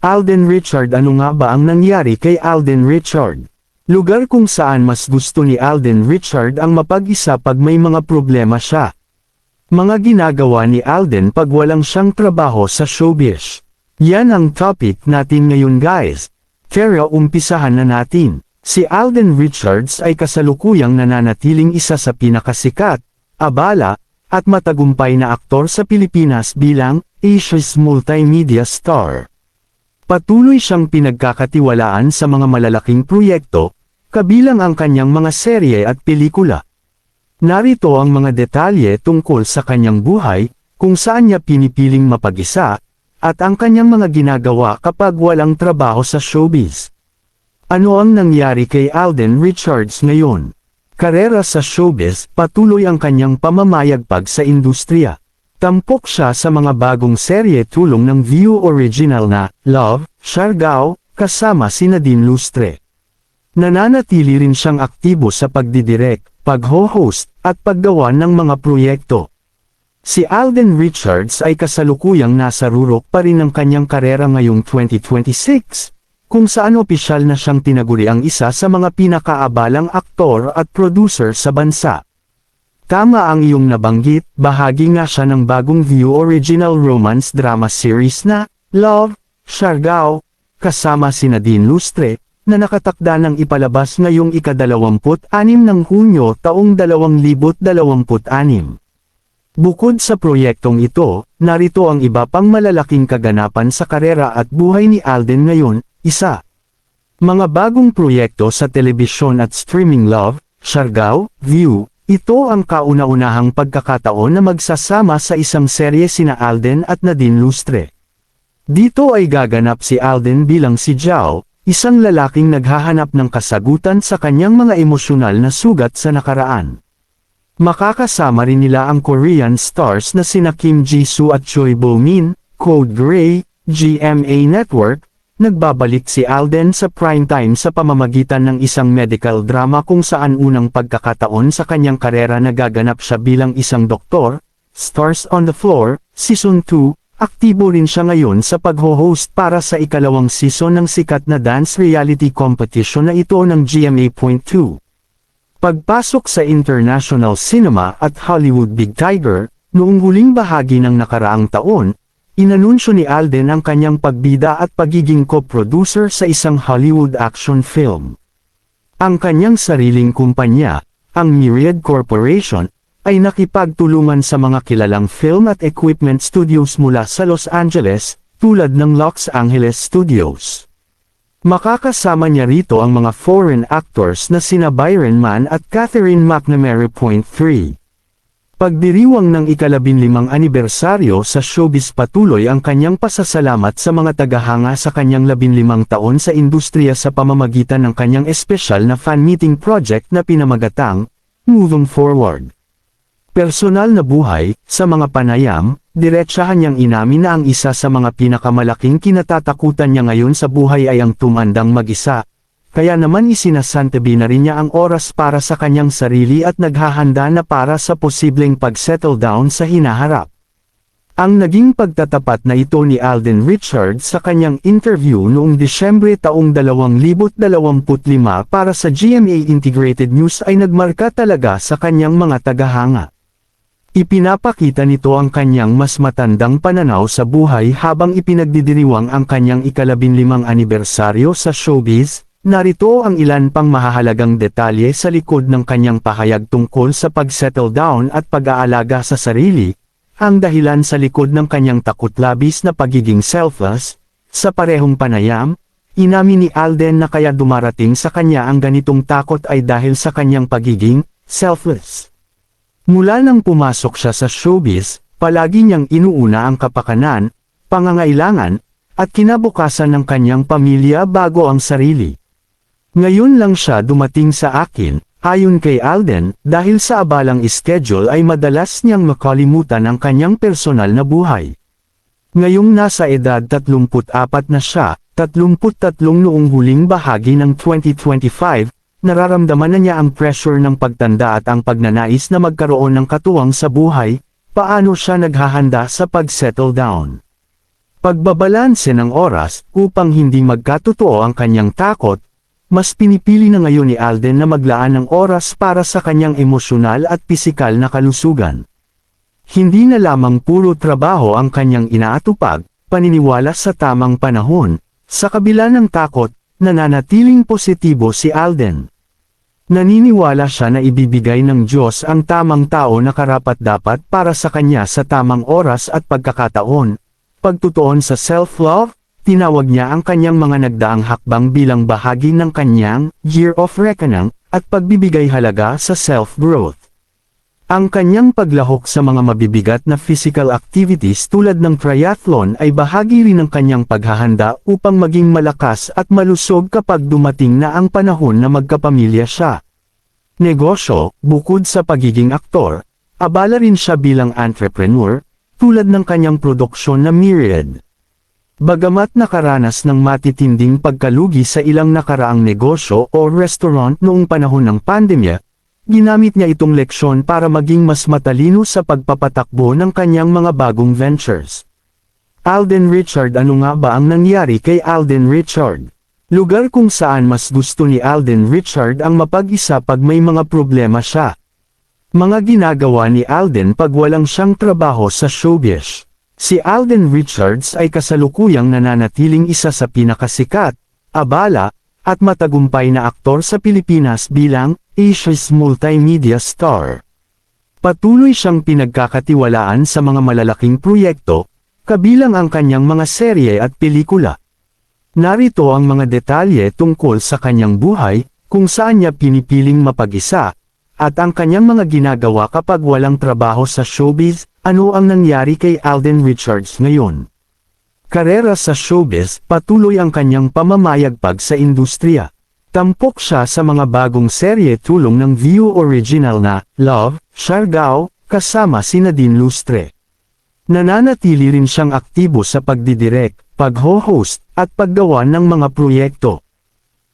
Alden Richard. Ano nga ba ang nangyari kay Alden Richard? Lugar kung saan mas gusto ni Alden Richard ang mapag-isa pag may mga problema siya. Mga ginagawa ni Alden pag walang siyang trabaho sa showbiz. Yan ang topic natin ngayon guys. Kaya umpisahan na natin. Si Alden Richards ay kasalukuyang nananatiling isa sa pinakasikat, abala, at matagumpay na aktor sa Pilipinas bilang Asia's multimedia star. Patuloy siyang pinagkakatiwalaan sa mga malalaking proyekto, kabilang ang kanyang mga serye at pelikula. Narito ang mga detalye tungkol sa kanyang buhay, kung saan niya pinipiling mapag-isa, at ang kanyang mga ginagawa kapag walang trabaho sa showbiz. Ano ang nangyari kay Alden Richards ngayon? Karera sa showbiz, patuloy ang kanyang pamamayagpag sa industriya. Tampok siya sa mga bagong serye tulong ng View original na Love, Siargao, kasama si Nadine Lustre. Nananatili rin siyang aktibo sa pagdidirect, pag-ho-host, at paggawa ng mga proyekto. Si Alden Richards ay kasalukuyang nasa rurok pa rin ng kanyang karera ngayong 2026, kung saan opisyal na siyang tinaguriang isa sa mga pinakaabalang aktor at producer sa bansa. Tama ang iyong nabanggit, bahagi nga siya ng bagong View original romance drama series na Love, Siargao, kasama si Nadine Lustre, na nakatakda ng ipalabas ngayong ika-26 ng Hunyo taong 2026. Bukod sa proyektong ito, narito ang iba pang malalaking kaganapan sa karera at buhay ni Alden ngayon. Isa. Mga bagong proyekto sa telebisyon at streaming. Love, Siargao, View. Ito ang kauna-unahang pagkakataon na magsasama sa isang serye sina Alden at Nadine Lustre. Dito ay gaganap si Alden bilang si Jao, isang lalaking naghahanap ng kasagutan sa kanyang mga emosyonal na sugat sa nakaraan. Makakasama rin nila ang Korean stars na sina Kim Jisoo at Choi Bo-min, Code Gray, GMA Network. Nagbabalik si Alden sa primetime sa pamamagitan ng isang medical drama kung saan unang pagkakataon sa kanyang karera nagaganap siya bilang isang doktor. Stars on the Floor, Season 2, aktibo rin siya ngayon sa pag-ho-host para sa ikalawang season ng sikat na dance reality competition na ito ng GMA.2. Pagpasok sa international cinema at Hollywood Big Tiger, noong huling bahagi ng nakaraang taon, inanunsyo ni Alden ang kanyang pagbida at pagiging co-producer sa isang Hollywood action film. Ang kanyang sariling kumpanya, ang Myriad Corporation, ay nakipagtulungan sa mga kilalang film at equipment studios mula sa Los Angeles, tulad ng Los Angeles Studios. Makakasama niya rito ang mga foreign actors na sina Byron Mann at Catherine McNamara.3. Pagdiriwang ng ika-15 anibersaryo sa showbiz, patuloy ang kanyang pasasalamat sa mga tagahanga sa kanyang 15 taon sa industriya sa pamamagitan ng kanyang espesyal na fan-meeting project na pinamagatang Moving Forward. Personal na buhay, sa mga panayam, diretsahan niyang inamin na ang isa sa mga pinakamalaking kinatatakutan niya ngayon sa buhay ay ang tumandang mag-isa. Kaya naman isinasantabi na rin niya ang oras para sa kanyang sarili at naghahanda na para sa posibleng pag-settle down sa hinaharap. Ang naging pagtatapat na ito ni Alden Richards sa kanyang interview noong Disyembre taong 2025 para sa GMA Integrated News ay nagmarka talaga sa kanyang mga tagahanga. Ipinapakita nito ang kanyang mas matandang pananaw sa buhay habang ipinagdidiriwang ang kanyang ika-15 anibersaryo sa showbiz. Narito ang ilan pang mahahalagang detalye sa likod ng kanyang pahayag tungkol sa pag-settle down at pag-aalaga sa sarili, ang dahilan sa likod ng kanyang takot-labis na pagiging selfless. Sa parehong panayam, inamin ni Alden na kaya dumarating sa kanya ang ganitong takot ay dahil sa kanyang pagiging selfless. Mula nang pumasok siya sa showbiz, palagi niyang inuuna ang kapakanan, pangangailangan, at kinabukasan ng kanyang pamilya bago ang sarili. Ngayon lang siya dumating sa akin, ayon kay Alden, dahil sa abalang schedule ay madalas niyang makalimutan ang kanyang personal na buhay. Ngayong nasa edad 34 na siya, 33 noong huling bahagi ng 2025, nararamdaman na niya ang pressure ng pagtanda at ang pagnanais na magkaroon ng katuwang sa buhay. Paano siya naghahanda sa pag-settle down? pagbabalanse ng oras upang hindi magkatotoo ang kanyang takot. Mas pinipili na ngayon ni Alden na maglaan ng oras para sa kanyang emosyonal at pisikal na kalusugan. Hindi na lamang puro trabaho ang kanyang inaatupag, paniniwala sa tamang panahon. Sa kabila ng takot, nananatiling positibo si Alden. Naniniwala siya na ibibigay ng Diyos ang tamang tao na karapat-dapat para sa kanya sa tamang oras at pagkakataon. Pagtutuon sa self-love, tinawag niya ang kanyang mga nagdaang hakbang bilang bahagi ng kanyang Year of Reckoning at pagbibigay halaga sa self-growth. Ang kanyang paglahok sa mga mabibigat na physical activities tulad ng triathlon ay bahagi rin ng kanyang paghahanda upang maging malakas at malusog kapag dumating na ang panahon na magkapamilya siya. Negosyo, bukod sa pagiging aktor, abala rin siya bilang entrepreneur, tulad ng kanyang produksyon na Myriad. Bagamat nakaranas ng matitinding pagkalugi sa ilang nakaraang negosyo o restaurant noong panahon ng pandemya, ginamit niya itong leksyon para maging mas matalino sa pagpapatakbo ng kanyang mga bagong ventures. Alden Richard. Ano nga ba ang nangyari kay Alden Richard? Lugar kung saan mas gusto ni Alden Richard ang mapag-isa pag may mga problema siya. Mga ginagawa ni Alden pag walang siyang trabaho sa showbiz. Si Alden Richards ay kasalukuyang nananatiling isa sa pinakasikat, abala, at matagumpay na aktor sa Pilipinas bilang Asia's multimedia star. Patuloy siyang pinagkakatiwalaan sa mga malalaking proyekto, kabilang ang kanyang mga serye at pelikula. Narito ang mga detalye tungkol sa kanyang buhay, kung saan niya pinipiling mapag-isa, at ang kanyang mga ginagawa kapag walang trabaho sa showbiz. Ano ang nangyari kay Alden Richards ngayon? Karera sa showbiz, patuloy ang kanyang pamamayagpag sa industriya. Tampok siya sa mga bagong serye tulong ng View original na Love, Siargao, kasama si Nadine Lustre. Nananatili rin siyang aktibo sa pagdidirect, pag-ho-host, at paggawa ng mga proyekto.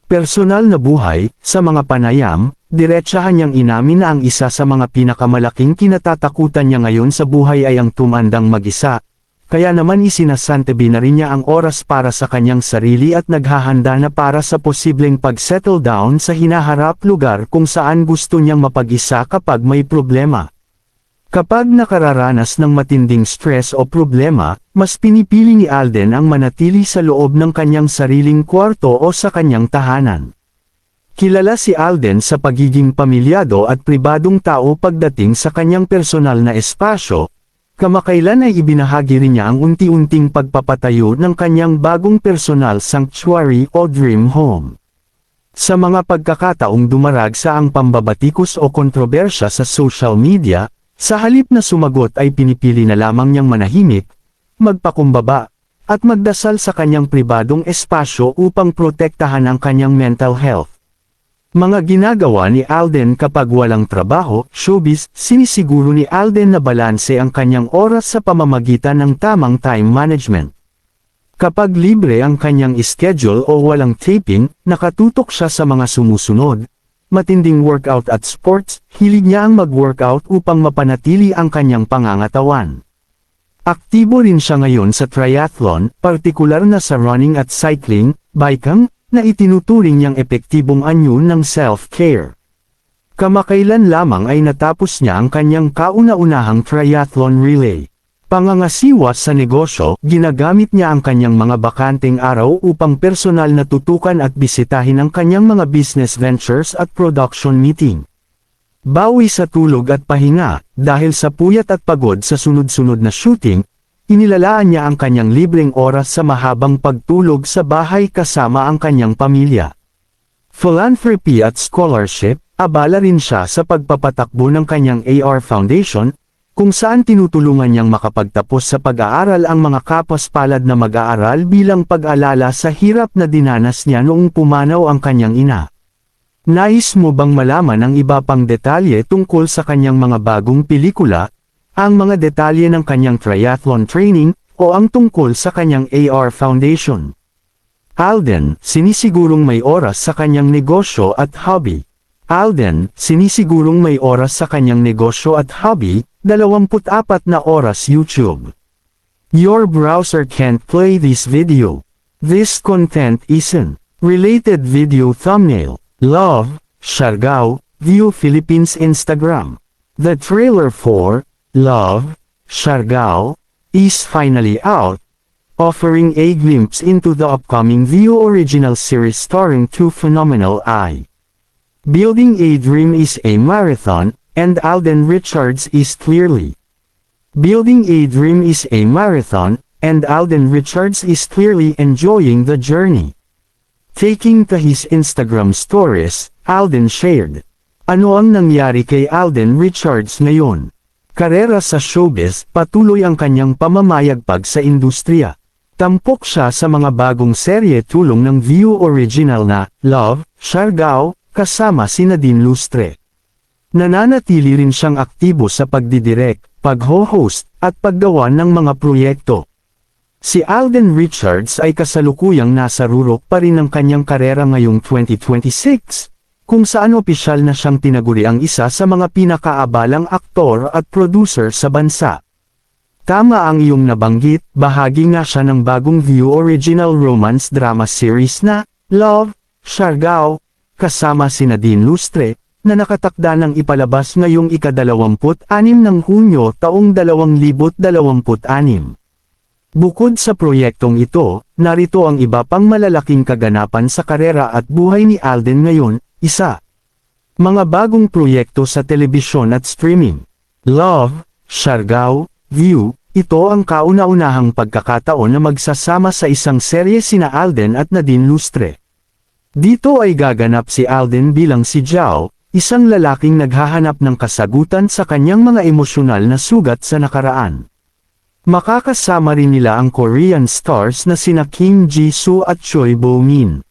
Personal na buhay, sa mga panayam, diretsahan niyang inamin na ang isa sa mga pinakamalaking kinatatakutan niya ngayon sa buhay ay ang tumandang mag-isa, kaya naman isinasantabi na rin niya ang oras para sa kanyang sarili at naghahanda na para sa posibleng pag-settle down sa hinaharap lugar kung saan gusto niyang mapag-isa kapag may problema. Kapag nakararanas ng matinding stress o problema, mas pinipili ni Alden ang manatili sa loob ng kanyang sariling kwarto o sa kanyang tahanan. Kilala si Alden sa pagiging pamilyado at pribadong tao pagdating sa kanyang personal na espasyo. Kamakailan ay ibinahagi rin niya ang unti-unting pagpapatayo ng kanyang bagong personal sanctuary o dream home. Sa mga pagkakataong dumarag sa ang pambabatikos o kontrobersya sa social media, sa halip na sumagot ay pinipili na lamang niyang manahimik, magpakumbaba, at magdasal sa kanyang pribadong espasyo upang protektahan ang kanyang mental health. Mga ginagawa ni Alden kapag walang trabaho, showbiz, sinisiguro ni Alden na balanse ang kanyang oras sa pamamagitan ng tamang time management. Kapag libre ang kanyang schedule o walang taping, nakatutok siya sa mga sumusunod. Matinding workout at sports, hilig niya ang mag-workout upang mapanatili ang kanyang pangangatawan. Aktibo rin siya ngayon sa triathlon, partikular na sa running at cycling, biking, na itinuturing niyang epektibong anyo ng self-care. Kamakailan lamang ay natapos niya ang kanyang kauna-unahang triathlon relay. Pangangasiwa sa negosyo, ginagamit niya ang kanyang mga bakanteng araw upang personal na tutukan at bisitahin ang kanyang mga business ventures at production meeting. Bawi sa tulog at pahinga, dahil sa puyat at pagod sa sunod-sunod na shooting, inilalaan niya ang kanyang libreng oras sa mahabang pagtulog sa bahay kasama ang kanyang pamilya. Philanthropy at scholarship, abala rin siya sa pagpapatakbo ng kanyang AR Foundation, kung saan tinutulungan niyang makapagtapos sa pag-aaral ang mga kapaspalad na mag-aaral bilang pag-alala sa hirap na dinanas niya noong pumanaw ang kanyang ina. Nais mo bang malaman ang iba pang detalye tungkol sa kanyang mga bagong pelikula, ang mga detalye ng kanyang triathlon training, o ang tungkol sa kanyang AR Foundation? Alden, sinisigurong may oras sa kanyang negosyo at hobby. Alden, sinisigurong may oras sa kanyang negosyo at hobby, 24 na oras YouTube. Your browser can't play this video. This content isn't. Related video thumbnail. Love, Siargao, View Philippines Instagram. The trailer for Love, Siargao is finally out, offering a glimpse into the upcoming View original series starring two phenomenal Building a Dream is a marathon, and Alden Richards is clearly. Building a Dream is a marathon, and Alden Richards is clearly enjoying the journey. Taking to his Instagram stories, Alden shared, "Ano ang nangyari kay Alden Richards ngayon? Karera sa showbiz, patuloy ang kanyang pamamayagpag sa industriya. Tampok siya sa mga bagong serye tulong ng View original na Love, Siargao, kasama si Nadine Lustre. Nananatili rin siyang aktibo sa pagdidirect, pag-ho-host, at paggawa ng mga proyekto." Si Alden Richards ay kasalukuyang nasa rurok pa rin ng kanyang karera ngayong 2026, kung saan opisyal na siyang tinaguri ang isa sa mga pinakaabalang aktor at producer sa bansa. Tama ang iyong nabanggit, bahagi nga siya ng bagong View original romance drama series na Love, Siargao, kasama si Nadine Lustre, na nakatakda ng ipalabas ngayong ika-26 ng Hunyo taong 2026. Bukod sa proyektong ito, narito ang iba pang malalaking kaganapan sa karera at buhay ni Alden ngayon. Isa. Mga bagong proyekto sa telebisyon at streaming. Love, Siargao, View, ito ang kauna-unahang pagkakataon na magsasama sa isang serye sina Alden at Nadine Lustre. Dito ay gaganap si Alden bilang si Zhao, isang lalaking naghahanap ng kasagutan sa kanyang mga emosyonal na sugat sa nakaraan. Makakasama rin nila ang Korean stars na sina Kim Jisoo at Choi Bo-min.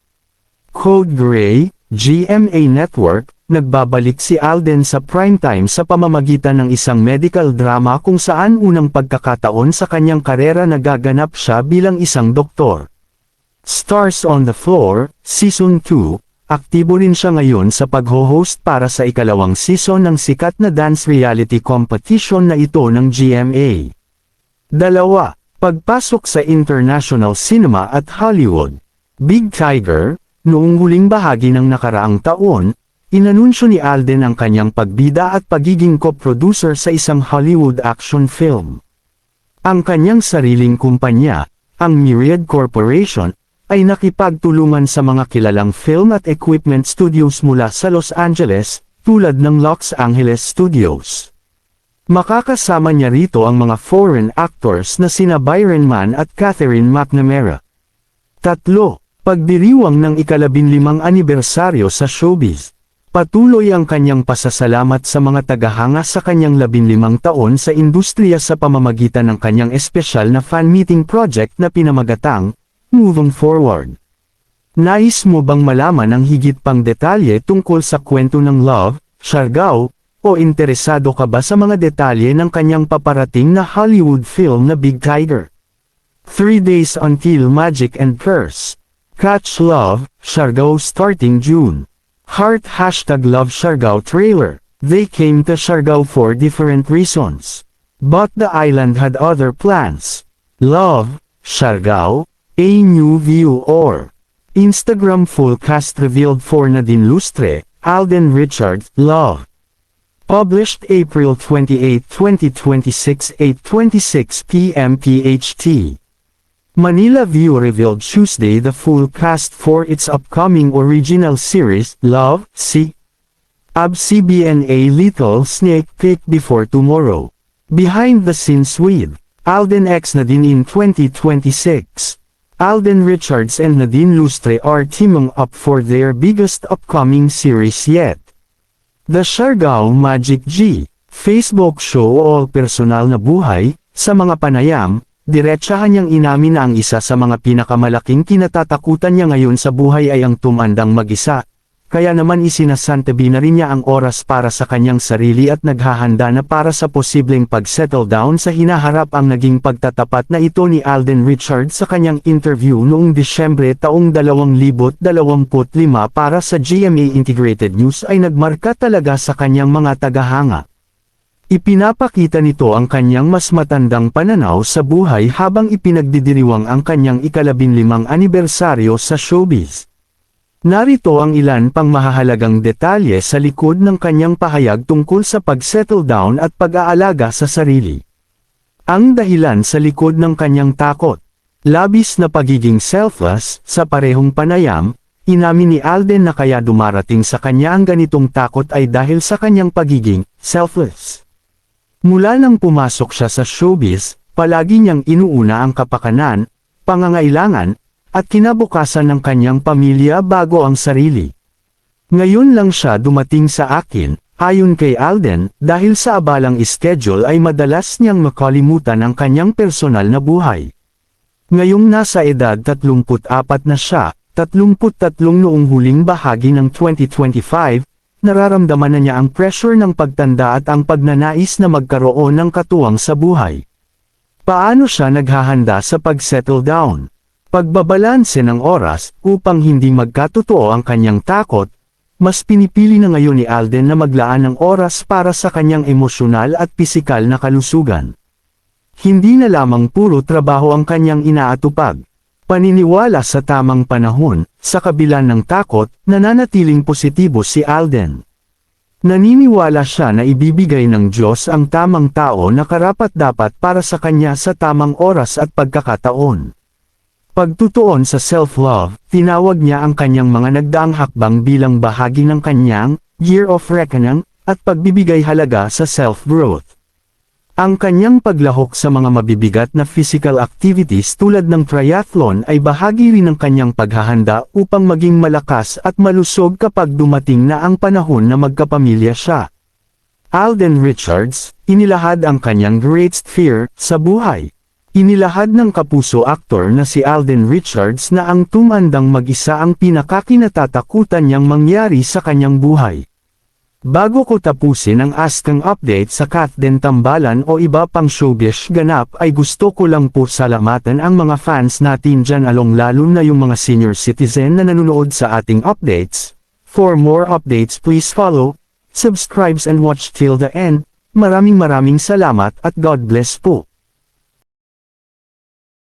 Code Gray, GMA Network, nagbabalik si Alden sa primetime sa pamamagitan ng isang medical drama kung saan unang pagkakataon sa kanyang karera nagaganap siya bilang isang doktor. Stars on the Floor, Season 2, aktibo rin siya ngayon sa pag-ho-host para sa ikalawang season ng sikat na dance reality competition na ito ng GMA. 2. Pagpasok sa international cinema at Hollywood. Big Tiger, noong huling bahagi ng nakaraang taon, inanunsyo ni Alden ang kanyang pagbida at pagiging co-producer sa isang Hollywood action film. Ang kanyang sariling kumpanya, ang Myriad Corporation, ay nakipagtulungan sa mga kilalang film at equipment studios mula sa Los Angeles, tulad ng Los Angeles Studios. Makakasama niya rito ang mga foreign actors na sina Byron Mann at Catherine McNamara. 3. Pagdiriwang ng ika-15 anibersaryo sa showbiz. Patuloy ang kanyang pasasalamat sa mga tagahanga sa kanyang 15 taon sa industriya sa pamamagitan ng kanyang espesyal na fan meeting project na pinamagatang Moving Forward. Nais mo bang malaman ang higit pang detalye tungkol sa kwento ng Love, Siargao, o interesado ka ba sa mga detalye ng kanyang paparating na Hollywood film na Big Tiger? 3 Days Until Magic and Curse. Catch Love, Siargao starting June. Heart #Love Siargao trailer. They came to Siargao for different reasons. But the island had other plans. Love, Siargao, a new View or Instagram full cast revealed for Nadine Lustre, Alden Richards, Love. Published April 28, 2026, 8:26 p.m. PHT. Manila View revealed Tuesday the full cast for its upcoming original series, Love, ABS-CBN a little sneak peek before tomorrow. Behind the scenes with Alden x Nadine in 2026. Alden Richards and Nadine Lustre are teaming up for their biggest upcoming series yet. The Siargao Magic G. Facebook show all personal na buhay, sa mga panayam, diretsahan niyang inamin na ang isa sa mga pinakamalaking kinatatakutan niya ngayon sa buhay ay ang tumandang mag-isa, kaya naman isinasantabi na rin niya ang oras para sa kanyang sarili at naghahanda na para sa posibleng pag-settle down sa hinaharap. Ang naging pagtatapat na ito ni Alden Richards sa kanyang interview noong Disyembre taong 2025 para sa GMA Integrated News ay nagmarka talaga sa kanyang mga tagahanga. Ipinapakita nito ang kanyang mas matandang pananaw sa buhay habang ipinagdidiriwang ang kanyang ika-15 anibersaryo sa showbiz. Narito ang ilan pang mahahalagang detalye sa likod ng kanyang pahayag tungkol sa pag-settle down at pag-aalaga sa sarili. Ang dahilan sa likod ng kanyang takot. Labis na pagiging selfless, sa parehong panayam, inamin ni Alden na kaya dumarating sa kanya ang ganitong takot ay dahil sa kanyang pagiging selfless. Mula nang pumasok siya sa showbiz, palagi niyang inuuna ang kapakanan, pangangailangan, at kinabukasan ng kanyang pamilya bago ang sarili. Ngayon lang siya dumating sa akin, ayon kay Alden, dahil sa abalang schedule ay madalas niyang makalimutan ang kanyang personal na buhay. Ngayong nasa edad 34 na siya, 33 noong huling bahagi ng 2025, nararamdaman na niya ang pressure ng pagtanda at ang pagnanais na magkaroon ng katuwang sa buhay. Paano siya naghahanda sa pag-settle down? Pagbabalanse ng oras, upang hindi magkatotoo ang kanyang takot, mas pinipili na ngayon ni Alden na maglaan ng oras para sa kanyang emosyonal at pisikal na kalusugan. Hindi na lamang puro trabaho ang kanyang inaatupag. Paniniwala sa tamang panahon, sa kabila ng takot, nananatiling positibo si Alden. Naniniwala siya na ibibigay ng Diyos ang tamang tao na karapat-dapat para sa kanya sa tamang oras at pagkakataon. Pagtutuon sa self-love, tinawag niya ang kanyang mga nagdaang hakbang bilang bahagi ng kanyang Year of Reckoning at pagbibigay halaga sa self-growth. Ang kanyang paglahok sa mga mabibigat na physical activities tulad ng triathlon ay bahagi rin ng kanyang paghahanda upang maging malakas at malusog kapag dumating na ang panahon na magkapamilya siya. Alden Richards, inilahad ang kanyang greatest fear sa buhay. Inilahad ng kapuso aktor na si Alden Richards na ang tumandang mag-isa ang pinakakinatatakutan niyang mangyari sa kanyang buhay. Bago ko tapusin ang askang update sa Kathden Tambalan o iba pang showbiz ganap ay gusto ko lang po salamatan ang mga fans natin dyan lalo na yung mga senior citizen na nanonood sa ating updates. For more updates please follow, subscribe and watch till the end. Maraming salamat at God bless po.